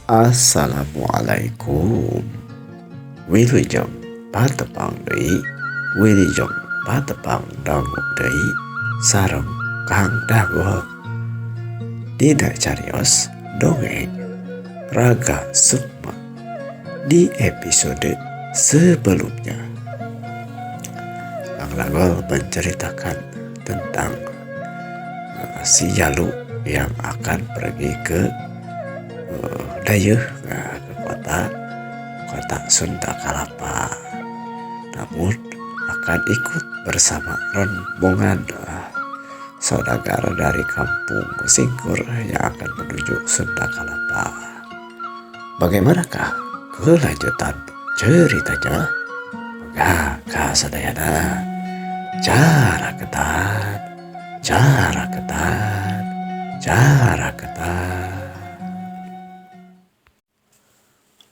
Assalamualaikum. Wilujeng patepang deui, wilujeng patepang dangu deui sareng Kang Dago. Dina carios dongeng Raga Sukma. Di episode sebelumnya, Kang Dago menceritakan tentang si Jalu yang akan pergi ke Dayeuh, ke kota Sunda Kalapa. Namun akan ikut bersama rombongan saudagar dari kampung Singkur yang akan menuju Sunda Kalapa. Bagaimanakah kelanjutan ceritanya? Maka sadayana cara ketan.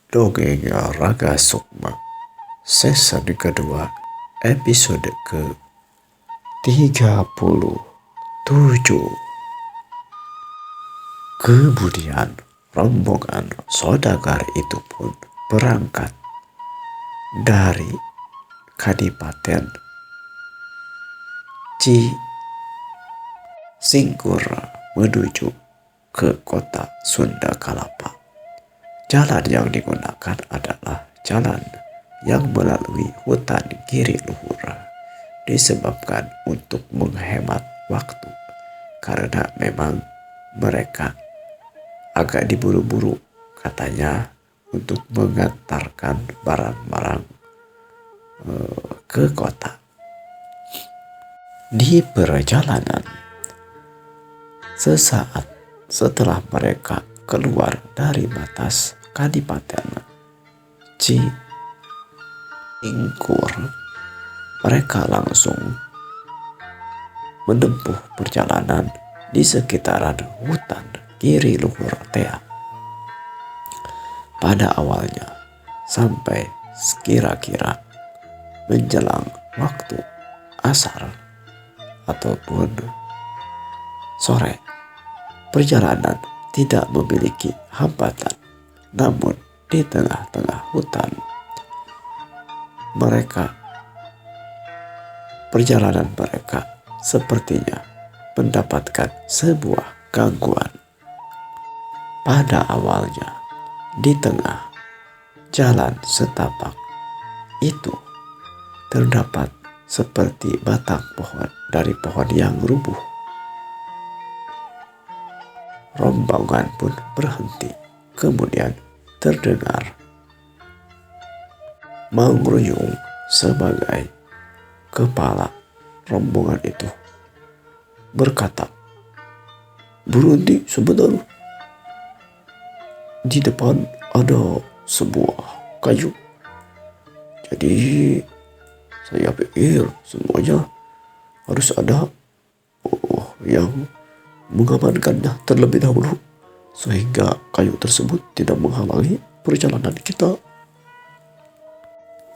Dongeng Raga Sukma season kedua episode ke-37. Kemudian rombongan saudagar itu pun berangkat dari Kadipaten Singkur menuju ke kota Sunda Kalapa. Jalan yang digunakan adalah jalan yang melalui hutan Giri Luhur, disebabkan untuk menghemat waktu karena memang mereka agak diburu-buru katanya untuk mengantarkan barang-barang ke kota. Di perjalanan, sesaat setelah mereka keluar dari batas Kadipaten Singkur, mereka langsung menempuh perjalanan di sekitaran hutan Giri Luhur Tea. Pada awalnya, sampai kira-kira menjelang waktu asar ataupun sore, perjalanan tidak memiliki hambatan. Namun di tengah-tengah hutan, perjalanan mereka sepertinya mendapatkan sebuah gangguan. Pada awalnya, di tengah jalan setapak itu terdapat seperti batang pohon dari pohon yang rubuh. Rombongan pun berhenti. Kemudian terdengar Mang Ruyung sebagai kepala rombongan itu berkata, "Berhenti sebentar. Di depan ada sebuah kayu. Jadi saya pikir semuanya harus ada yang mengamankannya terlebih dahulu, sehingga kayu tersebut tidak menghalangi perjalanan kita."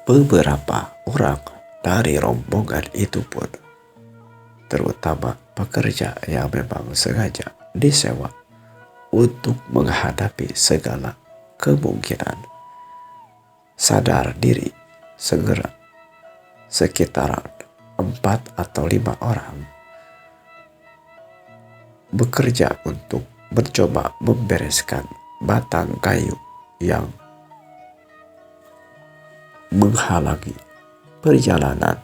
Beberapa orang dari rombongan itu pun, terutama pekerja yang memang sengaja disewa untuk menghadapi segala kemungkinan, sadar diri segera sekitaran 4 atau 5 orang bekerja untuk mencoba membereskan batang kayu yang menghalangi perjalanan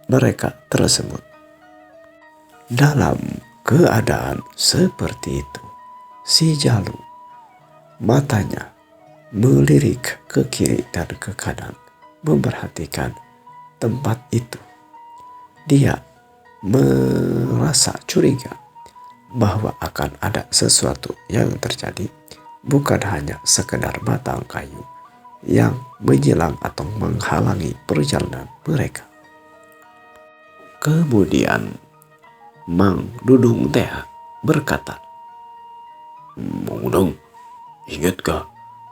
mereka tersebut. Dalam keadaan seperti itu, si Jalu matanya melirik ke kiri dan ke kanan, memperhatikan tempat itu. Dia merasa curiga bahwa akan ada sesuatu yang terjadi, bukan hanya sekedar batang kayu yang menyilang atau menghalangi perjalanan mereka. Kemudian Mang Dudung Teh berkata, "Mang Dudung, ingatkah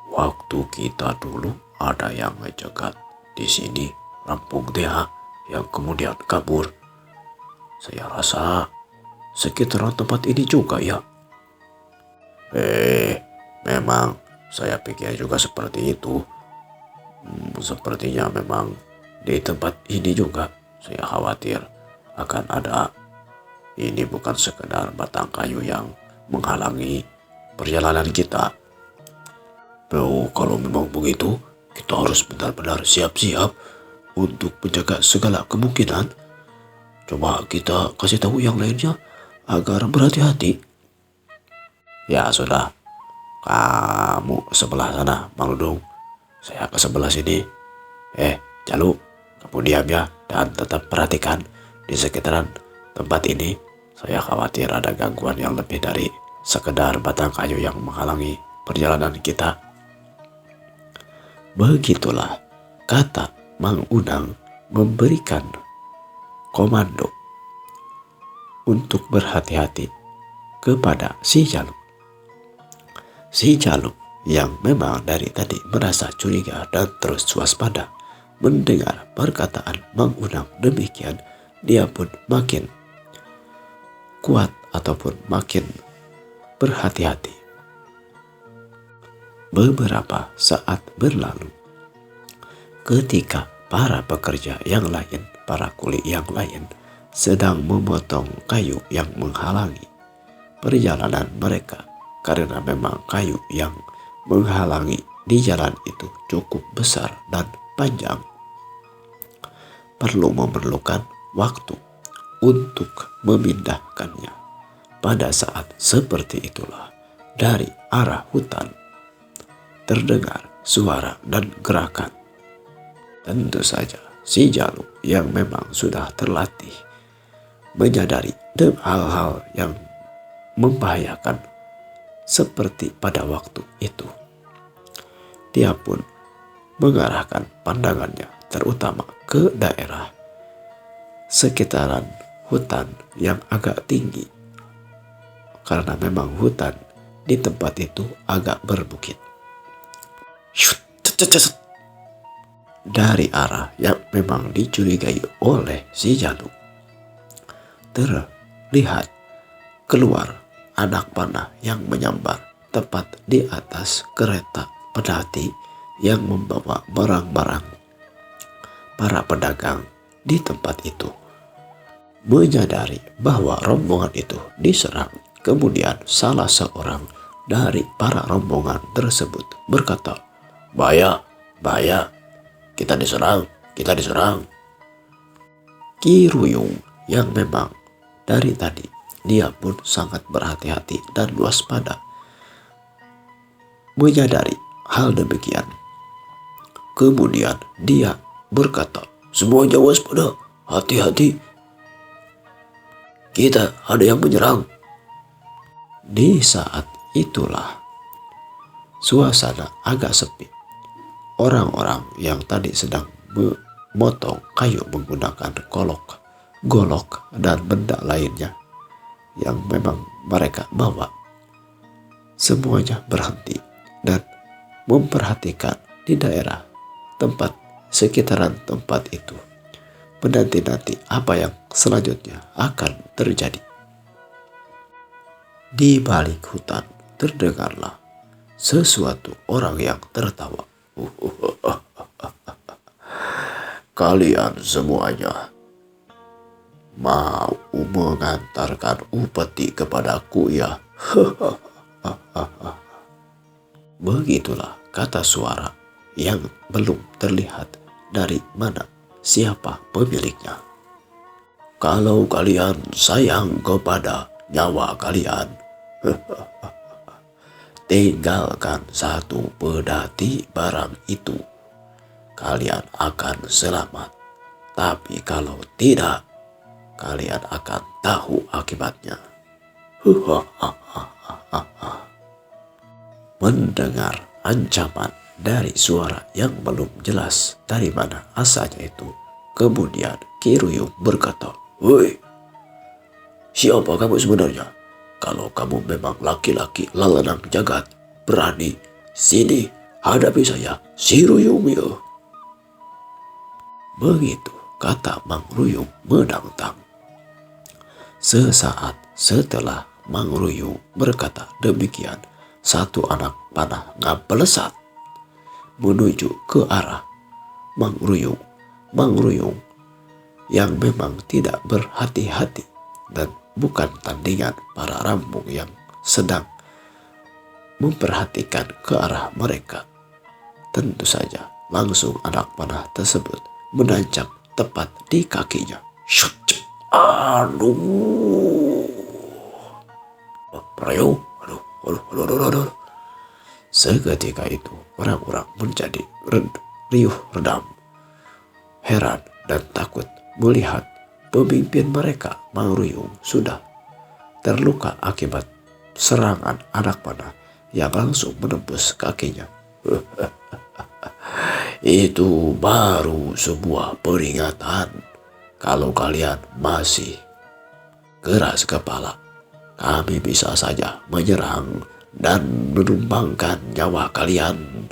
waktu kita dulu ada yang ngejegat di sini Lampung Teh yang kemudian kabur? Saya rasa sekitaran tempat ini juga ya." Memang saya pikir juga seperti itu. Sepertinya memang di tempat ini juga saya khawatir akan ada, ini bukan sekedar batang kayu yang menghalangi perjalanan kita. Oh, kalau memang begitu, kita harus benar-benar siap-siap untuk menjaga segala kemungkinan. Coba kita kasih tahu yang lainnya agar berhati-hati. Ya sudah, kamu sebelah sana, Mang Ludung. Saya ke sebelah sini. Jalu, kamu diam ya dan tetap perhatikan di sekitaran tempat ini. Saya khawatir ada gangguan yang lebih dari sekedar batang kayu yang menghalangi perjalanan kita. Begitulah kata Mang Unang memberikan komando untuk berhati-hati kepada si Jaluk. Si Jaluk yang memang dari tadi merasa curiga dan terus waspada mendengar perkataan Mang Unang demikian, dia pun makin kuat ataupun makin berhati-hati. Beberapa saat berlalu, ketika para pekerja yang lain, para kuli yang lain sedang memotong kayu yang menghalangi perjalanan mereka, karena memang kayu yang menghalangi di jalan itu cukup besar dan panjang, perlu memerlukan waktu untuk memindahkannya. Pada saat seperti itulah dari arah hutan terdengar suara dan gerakan. Tentu saja si Jaluk yang memang sudah terlatih menyadari hal-hal yang membahayakan seperti pada waktu itu. Dia pun mengarahkan pandangannya terutama ke daerah sekitaran hutan yang agak tinggi, karena memang hutan di tempat itu agak berbukit. Dari arah yang memang dicurigai oleh si Jaluk, terlihat keluar anak panah yang menyambar tepat di atas kereta pedati yang membawa barang-barang para pedagang di tempat itu. Menyadari bahwa rombongan itu diserang, kemudian salah seorang dari para rombongan tersebut berkata, "Bahaya, bahaya, kita diserang, kita diserang." Ki Ruyung yang memang dari tadi dia pun sangat berhati-hati dan waspada menyadari hal demikian. Kemudian dia berkata, "Semuanya waspada, hati-hati, kita ada yang menyerang." Di saat itulah suasana agak sepi. Orang-orang yang tadi sedang memotong kayu menggunakan golok, dan benda lainnya yang memang mereka bawa, semuanya berhenti dan memperhatikan di daerah tempat sekitaran tempat itu, menanti-nanti apa yang selanjutnya akan terjadi. Di balik hutan terdengarlah sesuatu orang yang tertawa. "Kalian semuanya mau mengantarkan upeti kepadaku ya?" Begitulah kata suara yang belum terlihat dari mana siapa pemiliknya. "Kalau kalian sayang kepada nyawa kalian, tinggalkan satu pedati barang itu, kalian akan selamat. Tapi kalau tidak, kalian akan tahu akibatnya." Mendengar ancaman dari suara yang belum jelas dari mana asalnya itu, kemudian Ki Ruyung berkata, "Woi, siapa kamu sebenarnya? Kalau kamu memang laki-laki lalanang jagat, berani, sini hadapi saya, si Ruyung ya." Begitu kata Mang Ruyung menantang. Sesaat setelah Mang Ruyung berkata demikian, satu anak panah ngabelesat menuju ke arah Mang Ruyung. Mang Ruyung yang memang tidak berhati-hati dan bukan tandingan para rambung yang sedang memperhatikan ke arah mereka. Tentu saja langsung anak panah tersebut menancap tepat di kakinya. Shut! Aduh! Rayo! Aduh. Seketika itu orang-orang menjadi riuh redam, heran dan takut melihat pemimpin mereka Mang Ruyung sudah terluka akibat serangan anak panah yang langsung menembus kakinya. Itu baru sebuah peringatan. Kalau kalian masih keras kepala, kami bisa saja menyerang dan menumbangkan nyawa kalian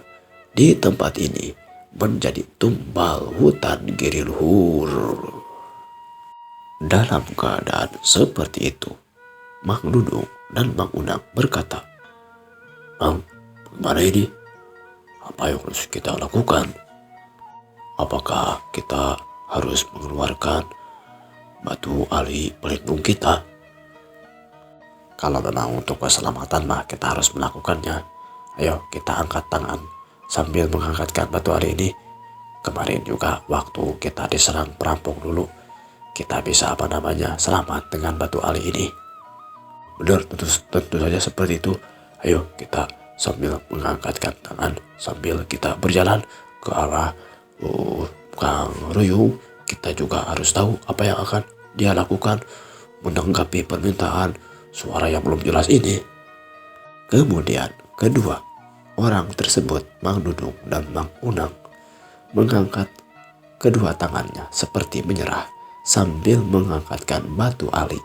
di tempat ini menjadi tumbal hutan giri luhur. Dalam keadaan seperti itu, Mang Dudung dan Mang Unang berkata, "Mang, bagaimana ini? Apa yang harus kita lakukan? Apakah kita harus mengeluarkan batu ali pelindung kita? Kalau memang untuk keselamatan mah kita harus melakukannya. Ayo kita angkat tangan sambil mengangkatkan batu ali ini. Kemarin juga waktu kita diserang perampok dulu, kita bisa selamat dengan batu ali ini." Benar, tentu saja seperti itu. Ayo kita sambil mengangkatkan tangan, sambil kita berjalan ke arah Kang Ruyung. Kita juga harus tahu apa yang akan dia lakukan menanggapi permintaan suara yang belum jelas ini. Kemudian kedua orang tersebut, Mang Dudung dan Mang Unang, mengangkat kedua tangannya seperti menyerah sambil mengangkatkan batu ali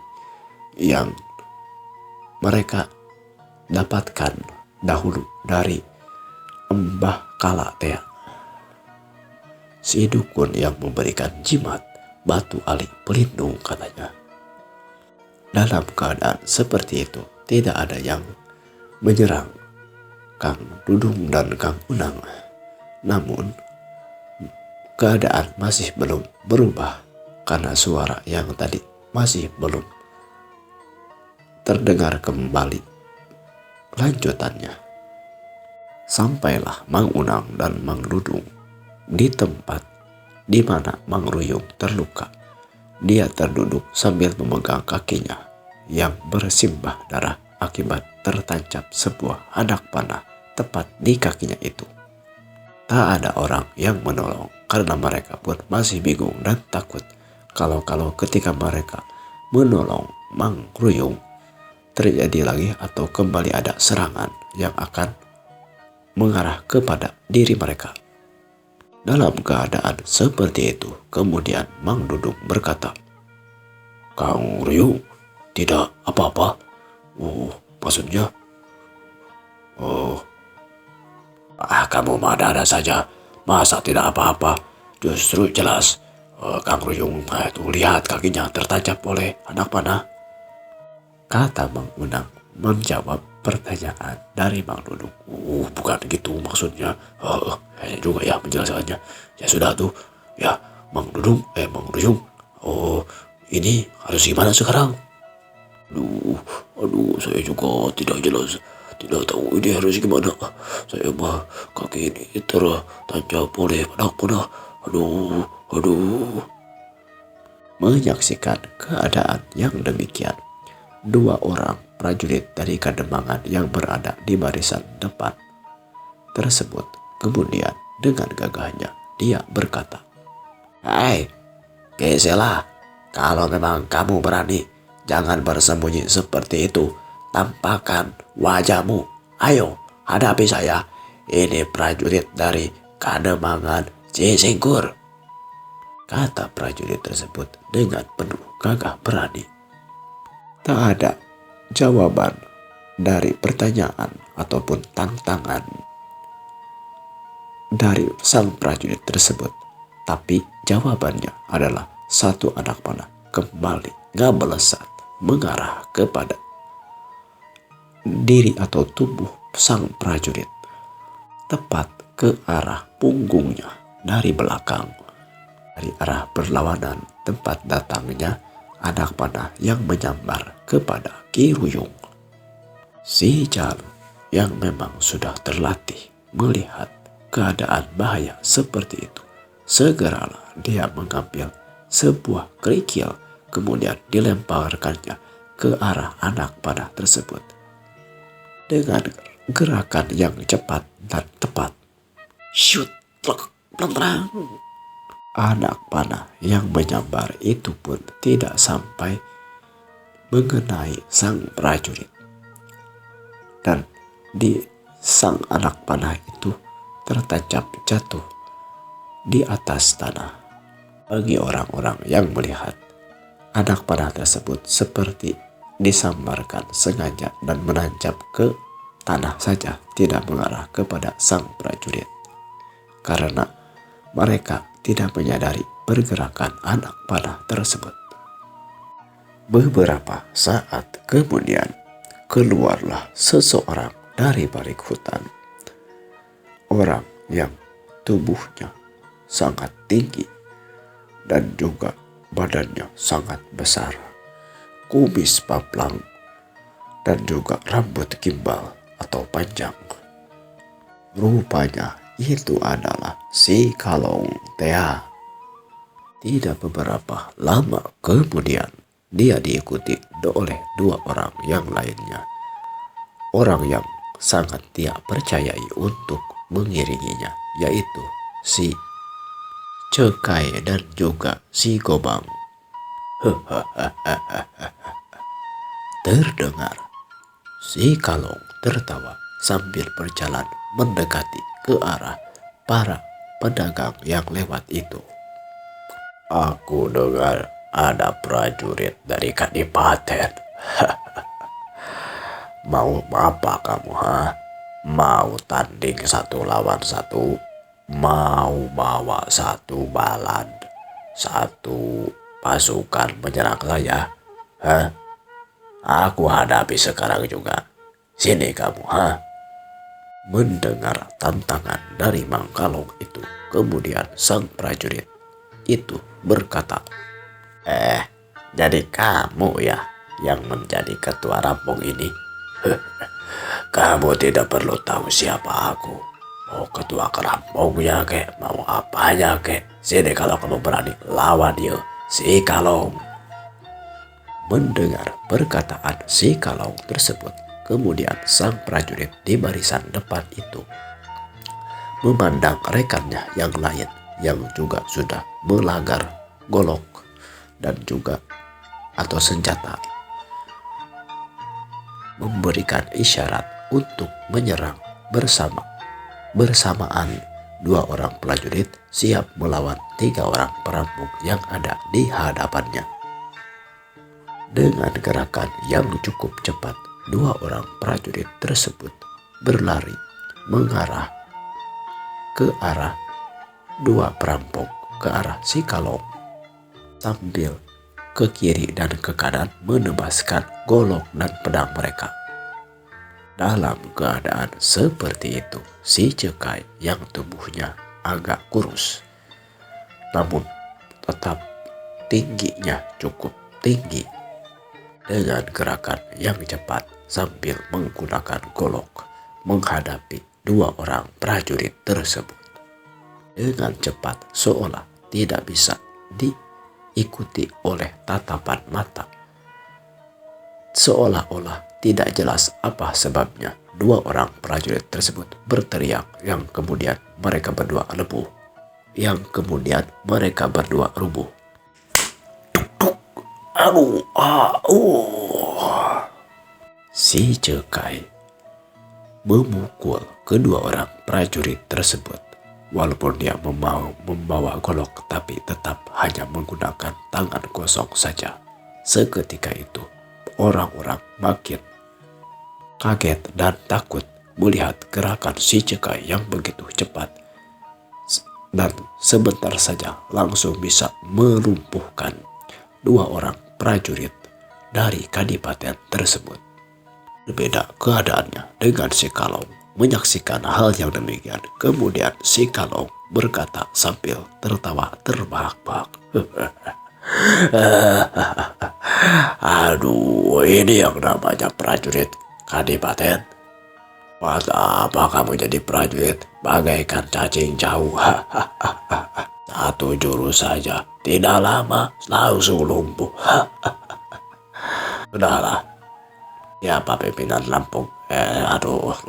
yang mereka dapatkan dahulu dari Mbah Kalatea, si dukun yang memberikan jimat batu ali pelindung katanya. Dalam keadaan seperti itu, tidak ada yang menyerang Kang Dudung dan Kang Unang. Namun keadaan masih belum berubah karena suara yang tadi masih belum terdengar kembali lanjutannya. Sampailah Mang Unang dan Mang Dudung di tempat di mana Mang Ruyung terluka. Dia terduduk sambil memegang kakinya yang bersimbah darah akibat tertancap sebuah anak panah tepat di kakinya itu. Tak ada orang yang menolong karena mereka pun masih bingung dan takut kalau ketika mereka menolong Mang Ruyung terjadi lagi atau kembali ada serangan yang akan mengarah kepada diri mereka. Dalam keadaan seperti itu, kemudian Mang Dudung berkata, "Kang Ruyung, tidak apa-apa? Maksudnya? Kamu mah ada saja. Masa tidak apa-apa? Justru jelas Kang Ruyung itu lihat kakinya tertancap oleh anak panah," kata Mang Unang menjawab pertanyaan dari Mang Dudung. Bukan gitu maksudnya. Hanya juga ya menjelaskannya. Ya sudah tuh. Ya Mang Ruyung. Ini harus gimana sekarang? Aduh, saya juga tidak jelas. Tidak tahu ini harus gimana. Saya mah kaki ini tertancap oleh anak panah. Aduh. Menyaksikan keadaan yang demikian, dua orang prajurit dari Kademangan yang berada di barisan depan tersebut kemudian dengan gagahnya dia berkata, "Hai, Gesela, kalau memang kamu berani, jangan bersembunyi seperti itu. Tampakkan wajahmu. Ayo, hadapi saya. Ini prajurit dari Kademangan Cisingkur," kata prajurit tersebut dengan penuh gagah berani. Tak ada jawaban dari pertanyaan ataupun tantangan dari sang prajurit tersebut. Tapi jawabannya adalah satu anak panah kembali ngabelesat mengarah kepada diri atau tubuh sang prajurit tepat ke arah punggungnya dari belakang. Dari arah berlawanan tempat datangnya anak panah yang menyambar kepada Ki Ruyung. Si Jalu yang memang sudah terlatih melihat keadaan bahaya seperti itu, segeralah dia mengambil sebuah kerikil kemudian dilemparkannya ke arah anak panah tersebut. Dengan gerakan yang cepat dan tepat, shoot, terang. Anak panah yang menyambar itu pun tidak sampai mengenai sang prajurit. Dan di sang anak panah itu tertancap jatuh di atas tanah. Bagi orang-orang yang melihat, anak panah tersebut seperti disambarkan sengaja dan menancap ke tanah saja, tidak mengarah kepada sang prajurit. Karena mereka tidak menyadari pergerakan anak panah tersebut. Beberapa saat kemudian, keluarlah seseorang dari balik hutan. Orang yang tubuhnya sangat tinggi dan juga badannya sangat besar. Kumis paplang dan juga rambut gimbal atau panjang. Rupanya itu adalah si Kalong Tea. Tidak beberapa lama kemudian, dia diikuti oleh dua orang yang lainnya. Orang yang sangat dia percayai untuk mengiringinya, yaitu si Cekai dan juga si Gobang. Terdengar si Kalong tertawa sambil berjalan mendekati ke arah para pedagang yang lewat itu. Aku dengar ada prajurit dari Kadipaten. Mau apa kamu, ha? Mau tanding 1 lawan 1? Mau bawa 1 balan, 1 pasukan menyerang saya? Hah? Aku hadapi sekarang juga. Sini kamu, ha? Mendengar tantangan dari Mang Kalong itu, kemudian sang prajurit itu berkata, jadi kamu ya yang menjadi ketua rampung ini? Kamu tidak perlu tahu siapa aku. Mau ketua kerampungnya kek, mau apanya kek. Sini kalau kamu berani lawan dia, si Kalong. Mendengar perkataan si Kalong tersebut, kemudian sang prajurit di barisan depan itu memandang rekannya yang lain yang juga sudah melanggar golok dan juga atau senjata, memberikan isyarat untuk menyerang bersamaan. 2 orang prajurit siap melawan 3 orang perampok yang ada di hadapannya. Dengan gerakan yang cukup cepat, 2 orang prajurit tersebut berlari mengarah ke arah 2 perampok, ke arah si Kalong, sambil ke kiri dan ke kanan menebaskan golok dan pedang mereka. Dalam keadaan seperti itu, si Cekai yang tubuhnya agak kurus, namun tetap tingginya cukup tinggi, dengan gerakan yang cepat sambil menggunakan golok menghadapi 2 orang prajurit tersebut. Dengan cepat seolah tidak bisa diikuti oleh tatapan mata. Seolah-olah tidak jelas apa sebabnya 2 orang prajurit tersebut berteriak yang kemudian mereka berdua lepuh. Yang kemudian mereka berdua rubuh. Si Cekai memukul kedua orang prajurit tersebut. Walaupun dia membawa golok, tapi tetap hanya menggunakan tangan kosong saja. Seketika itu, orang-orang makin kaget dan takut melihat gerakan si Cekai yang begitu cepat. Dan sebentar saja langsung bisa melumpuhkan 2 orang prajurit dari Kadipaten tersebut. Berbeda keadaannya dengan si Kalong. Menyaksikan hal yang demikian, kemudian si Kalong berkata sambil tertawa terbahak-bahak. Aduh, ini yang namanya prajurit kadipaten. Masa apa kamu jadi prajurit bagaikan cacing jauh? Satu jurus saja, tidak lama langsung lumpuh. Sudahlah, siapa pimpinan Lampung?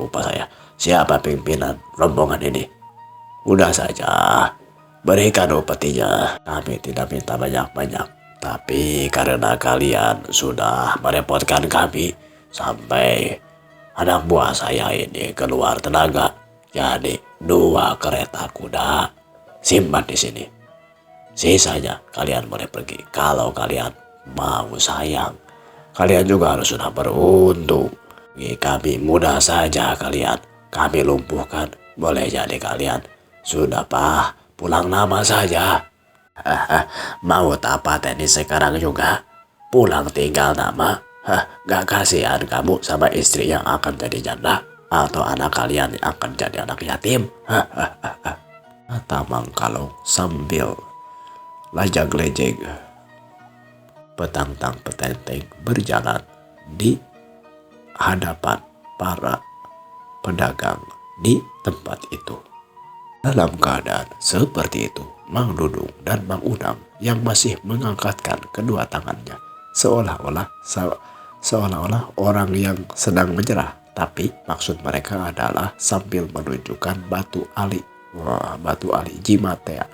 Lupa saya. Siapa pimpinan rombongan ini? Udah saja, berikan upetinya. Kami tidak minta banyak-banyak. Tapi karena kalian sudah merepotkan kami sampai anak buah saya ini keluar tenaga. Jadi 2 kereta kuda simpan di sini. Sisanya kalian boleh pergi. Kalau kalian mau sayang, kalian juga harus sudah beruntung. Kami mudah saja kalian. Kami lumpuhkan. Boleh jadi kalian sudah pulang nama saja. Mau tapat ini sekarang juga? Pulang tinggal nama? Gak kasihan kamu sama istri yang akan jadi janda? Atau anak kalian yang akan jadi anak yatim? Kata Mang Kalong sambil lajag-lejeg. Petantang petenteng berjalan di hadapan para pedagang di tempat itu. Dalam keadaan seperti itu, Mang Dudung dan Mang Unang yang masih mengangkatkan kedua tangannya seolah-olah orang yang sedang menyerah, tapi maksud mereka adalah sambil menunjukkan batu ali. Wah, batu ali Jimatea.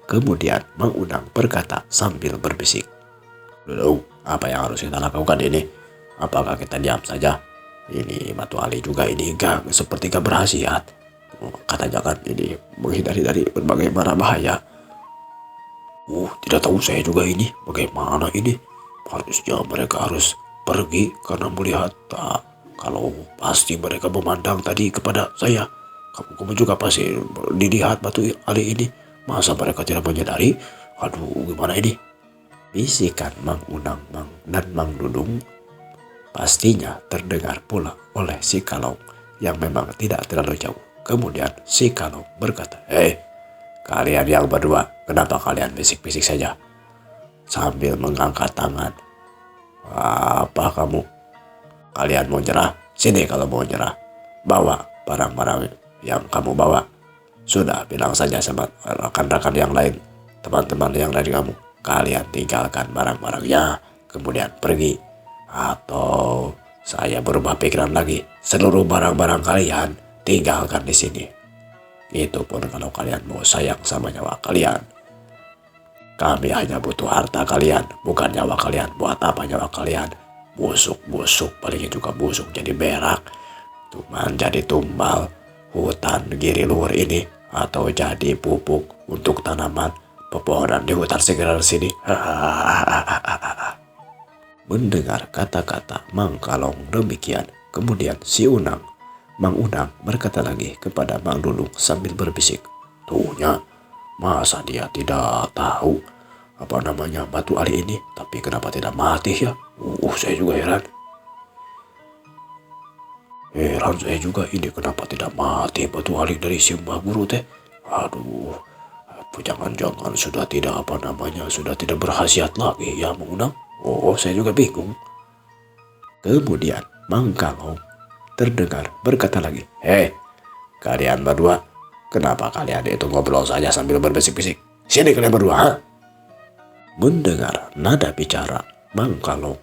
Kemudian Mang Unang berkata sambil berbisik, "Dudung, apa yang harus kita lakukan ini? Apakah kita diam saja? Ini batu ali juga ini seperti gak berhasiat. Kata jangan ini menghindari dari berbagai mara bahaya." Tidak tahu saya juga ini. Bagaimana ini? Harusnya mereka harus pergi karena melihat kalau pasti mereka memandang tadi kepada saya. Kamu juga pasti dilihat batu ali ini. Masa mereka tidak menyadari? Aduh, gimana ini? Bisikan Mang Unang dan Mang Dudung pastinya terdengar pula oleh si Kalong yang memang tidak terlalu jauh. Kemudian si Kalong berkata, kalian yang berdua, kenapa kalian bisik-bisik saja? Sambil mengangkat tangan. Apa kamu? Kalian mau nyerah? Sini kalau mau nyerah. Bawa barang-barang yang kamu bawa. Sudah, bilang saja sama rekan-rekan yang lain, teman-teman yang lain kamu. Kalian tinggalkan barang-barangnya, kemudian pergi. Atau saya berubah pikiran lagi. Seluruh barang-barang kalian tinggalkan di sini. Itu pun kalau kalian mau sayang sama nyawa kalian. Kami hanya butuh harta kalian, bukan nyawa kalian. Buat apa nyawa kalian? Busuk, palingnya juga busuk jadi berak. Cuman jadi tumbal hutan giri luhur ini. Atau jadi pupuk untuk tanaman pepohonan di hutan sekitar sini. Mendengar kata-kata Mang Kalong demikian, kemudian Mang Unang berkata lagi kepada Mang Dudung sambil berbisik, "Tuhnya, masa dia tidak tahu batu ali ini, tapi kenapa tidak mati ya? Saya juga heran. Saya juga ini kenapa tidak mati batu ali dari Simbah Guru teh? Aduh, jangan-jangan sudah tidak berkhasiat lagi ya Mang Unang? Saya juga bingung." Kemudian Mang Kalong terdengar berkata lagi, kalian berdua, kenapa kalian itu ngobrol saja sambil berbisik-bisik? Sini kalian berdua, ha? Mendengar nada bicara Mang Kalong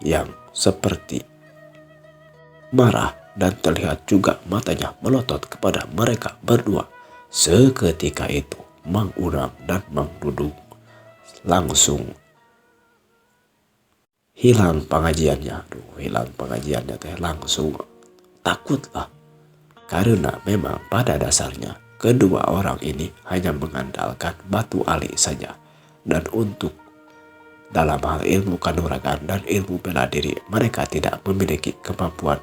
yang seperti marah dan terlihat juga matanya melotot kepada mereka berdua. Seketika itu Mang Unang dan Mang Dudung langsung hilang pengajiannya. Langsung takutlah. Karena memang pada dasarnya kedua orang ini hanya mengandalkan batu ali saja. Dan untuk dalam hal ilmu kanuragan dan ilmu bela diri, mereka tidak memiliki kemampuan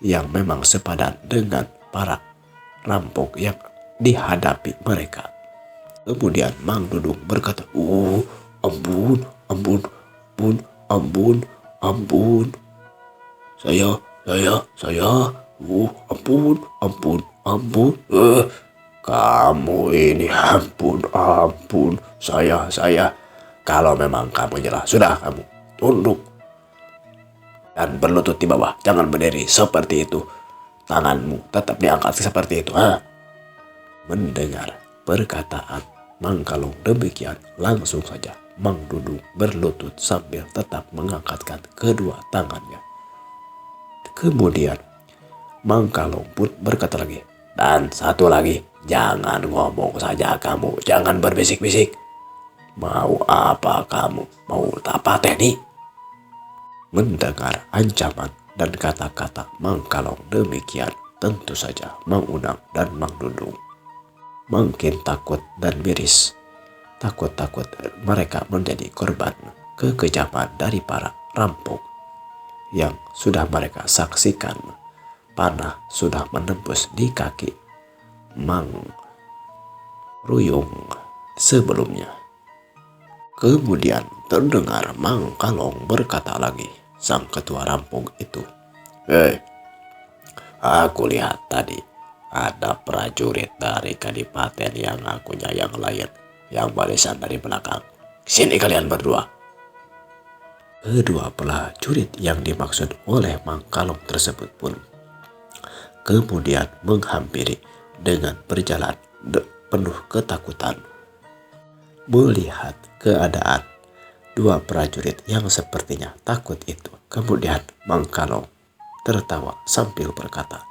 yang memang sepadan dengan para rampok yang dihadapi mereka. Kemudian Mang Dudung berkata, ampun. saya, ampun, ampun, ampun, kamu ini ampun, saya, kalau memang kamu nyerah, sudah kamu tunduk dan berlutut di bawah, jangan berdiri seperti itu, tanganmu tetap diangkat seperti itu, ha? Mendengar perkataan Mang Kalong demikian, langsung saja Mang Dudung berlutut sambil tetap mengangkatkan kedua tangannya. Kemudian Mang Kalong pun berkata lagi, dan satu lagi, jangan ngomong saja kamu, jangan berbisik-bisik. Mau apa kamu? Mau tak pateni? Mendengar ancaman dan kata-kata Mang Kalong demikian, tentu saja Mang Unang dan Mang Dudung makin takut dan miris. Takut-takut mereka menjadi korban kekejaman dari para rampok yang sudah mereka saksikan. Panah sudah menembus di kaki Mang Ruyung sebelumnya. Kemudian terdengar Mang Kalong berkata lagi, sang ketua rampok itu, aku lihat tadi ada prajurit dari kadipaten yang akunya yang lain yang barisan dari belakang. Sini kalian berdua. Kedua prajurit yang dimaksud oleh Mang Kalong tersebut pun kemudian menghampiri dengan berjalan penuh ketakutan. Melihat keadaan dua prajurit yang sepertinya takut itu, kemudian Mang Kalong tertawa sambil berkata,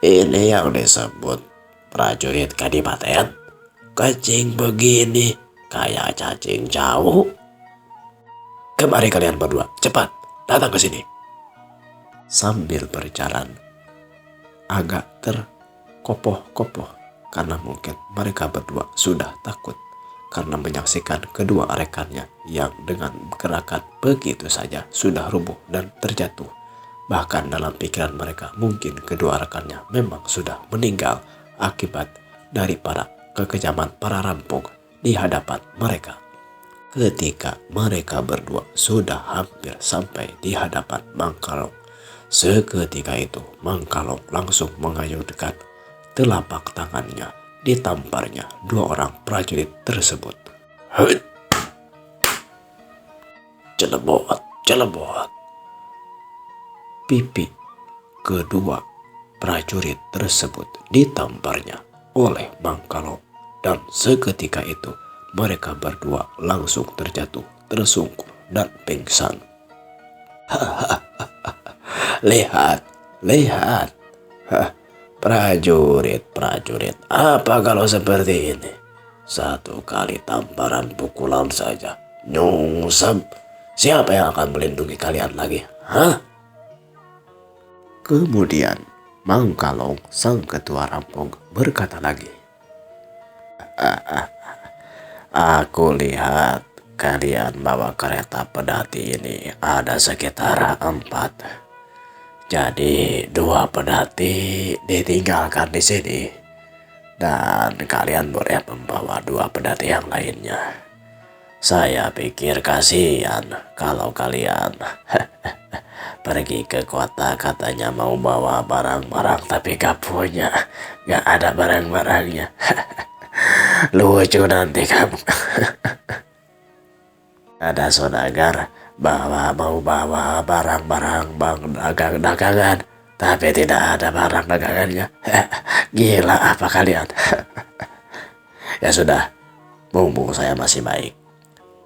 ini yang disebut prajurit kadipaten, kecing begini kayak cacing jauh. Kemari kalian berdua, cepat datang ke sini. Sambil berjalan agak terkopoh-kopoh karena mungkin mereka berdua sudah takut karena menyaksikan kedua rekannya yang dengan gerakan begitu saja sudah rubuh dan terjatuh. Bahkan dalam pikiran mereka mungkin kedua rekannya memang sudah meninggal akibat dari para kekejaman para rampok di hadapan mereka. Ketika mereka berdua sudah hampir sampai di hadapan Mang Kalong, seketika itu Mang Kalong langsung mengayunkan telapak tangannya, ditamparnya dua orang prajurit tersebut. Celebot. Pipi kedua prajurit tersebut ditamparnya oleh Mang Kalong, dan seketika itu mereka berdua langsung terjatuh, tersungkur dan pingsan. Lihat. Prajurit, apa kalau seperti ini? Satu kali tamparan pukulan saja, nyungsep. Siapa yang akan melindungi kalian lagi? Kemudian Mang Kalong, sang ketua rampok, berkata lagi, aku lihat kalian bawa kereta pedati ini ada sekitar 4. Jadi 2 pedati ditinggalkan di sini dan kalian boleh membawa 2 pedati yang lainnya. Saya pikir kasihan kalau kalian pergi ke kota katanya mau bawa barang-barang tapi gak punya, gak ada barang-barangnya. Lucu nanti kamu. Ada saudagar bahwa mau bawa barang-barang dagangan tapi tidak ada barang dagangannya. Gila apa kalian? Ya sudah, mumpung saya masih baik,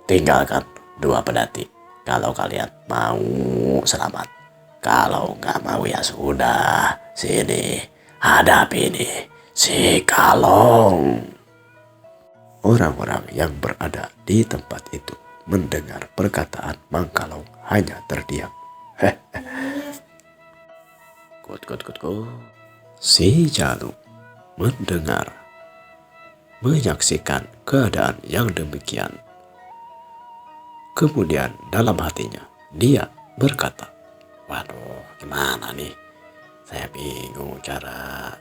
tinggalkan 2 pedati kalau kalian mau selamat. Kalau nggak mau ya sudah, sini hadapi ini si Kalong. Orang-orang yang berada di tempat itu mendengar perkataan Mang Kalong hanya terdiam. Kut. Si Jaluk menyaksikan keadaan yang demikian. Kemudian dalam hatinya dia berkata, waduh, gimana nih? Saya bingung cara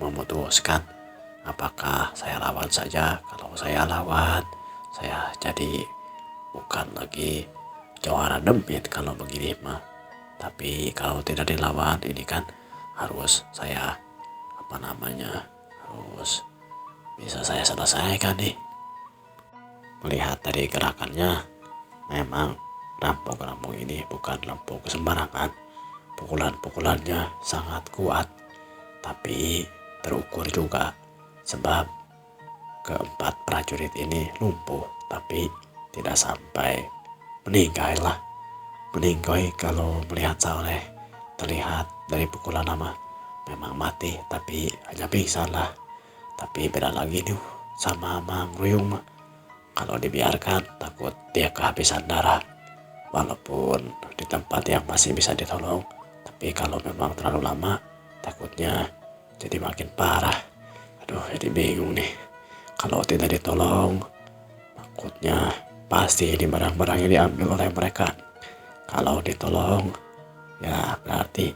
memutuskan. Apakah saya lawan saja? Kalau saya lawan, saya jadi bukan lagi Jawara demit kalau begini mah. Tapi kalau tidak dilawan ini kan harus saya harus bisa saya selesaikan nih. Melihat dari gerakannya memang rampok-rampok ini bukan rampok sembarangan. Pukulan-pukulannya sangat kuat, tapi terukur juga sebab keempat prajurit ini lumpuh tapi tidak sampai meninggal. Kalau melihat Saleh terlihat dari pukulan nama memang mati tapi hanya pingsan lah. Tapi beda lagi nih sama Mang Ruyung mah. Kalau dibiarkan takut dia kehabisan darah. Walaupun di tempat yang masih bisa ditolong, tapi kalau memang terlalu lama takutnya jadi makin parah. Aduh, jadi bingung nih. Kalau tidak ditolong, takutnya pasti ini barang-barang yang diambil oleh mereka. Kalau ditolong, ya berarti,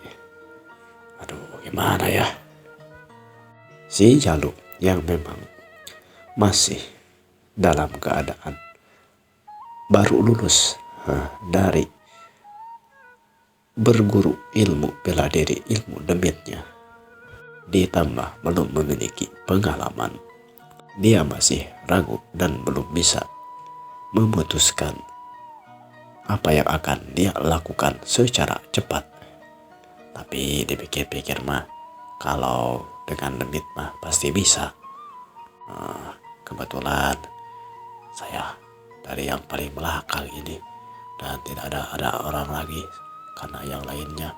aduh gimana ya. Si Jaluk yang memang masih dalam keadaan baru lulus dari berguru ilmu bela diri, ilmu demitnya, ditambah belum memiliki pengalaman, dia masih ragu dan belum bisa memutuskan apa yang akan dia lakukan secara cepat. Tapi dipikir-pikir mah kalau dengan demit mah pasti bisa. Kebetulan saya dari yang paling belakang ini dan tidak ada orang lagi, karena yang lainnya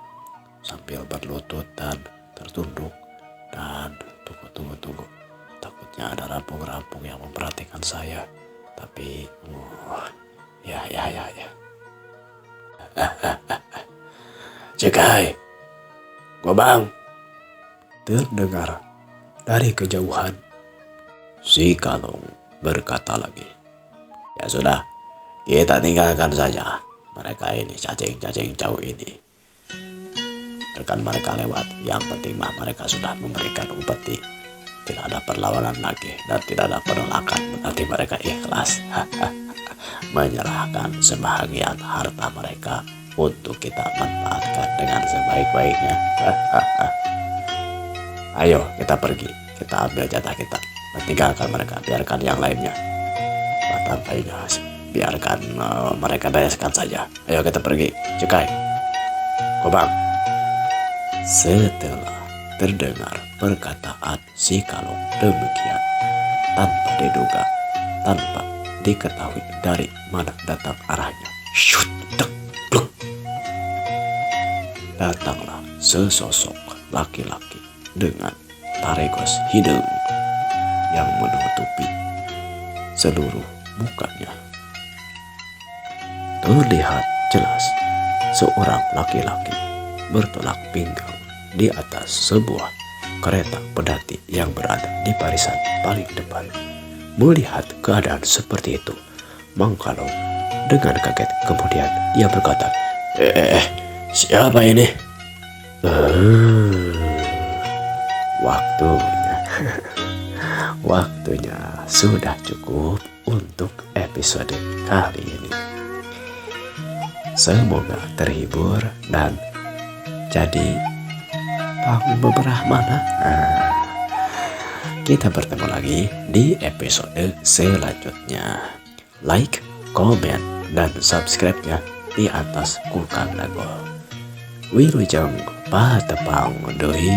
sambil berlutut dan tertunduk dan tunggu. Takutnya ada rampung-rampung yang memperhatikan saya. Tapi ya. Cekai, Gobang, terdengar dari kejauhan. Si Kalong berkata lagi, ya sudah, kita tinggalkan saja mereka ini, cacing-cacing jauh ini. Biarkan mereka lewat, yang penting mah mereka sudah memberikan upeti. Tidak ada perlawanan lagi dan tidak ada penolakan, berarti mereka ikhlas menyerahkan sebahagian harta mereka untuk kita manfaatkan dengan sebaik-baiknya. Ayo kita pergi, kita ambil jatah kita, tinggalkan mereka, biarkan yang lainnya. Batangkainya biarkan mereka bereskan saja. Ayo kita pergi, Cekai, Gobang. Setelah terdengar perkataan si Kalong demikian, tanpa diduga, tanpa diketahui dari mana datang arahnya, syut, tek, bluk. Datanglah sesosok laki-laki dengan taregos hidung yang menutupi seluruh mukanya. Terlihat jelas seorang laki-laki bertolak pinggang di atas sebuah kereta pedati yang berada di barisan paling depan. Melihat keadaan seperti itu, Mang Kalong dengan kaget kemudian ia berkata, siapa ini? Waktunya sudah cukup untuk episode kali ini. Semoga terhibur dan jadi tahu beberapa mana. Kita bertemu lagi di episode selanjutnya. Like, komen, dan subscribe-nya di atas Kukang Dago. Wilujeng patepang deui.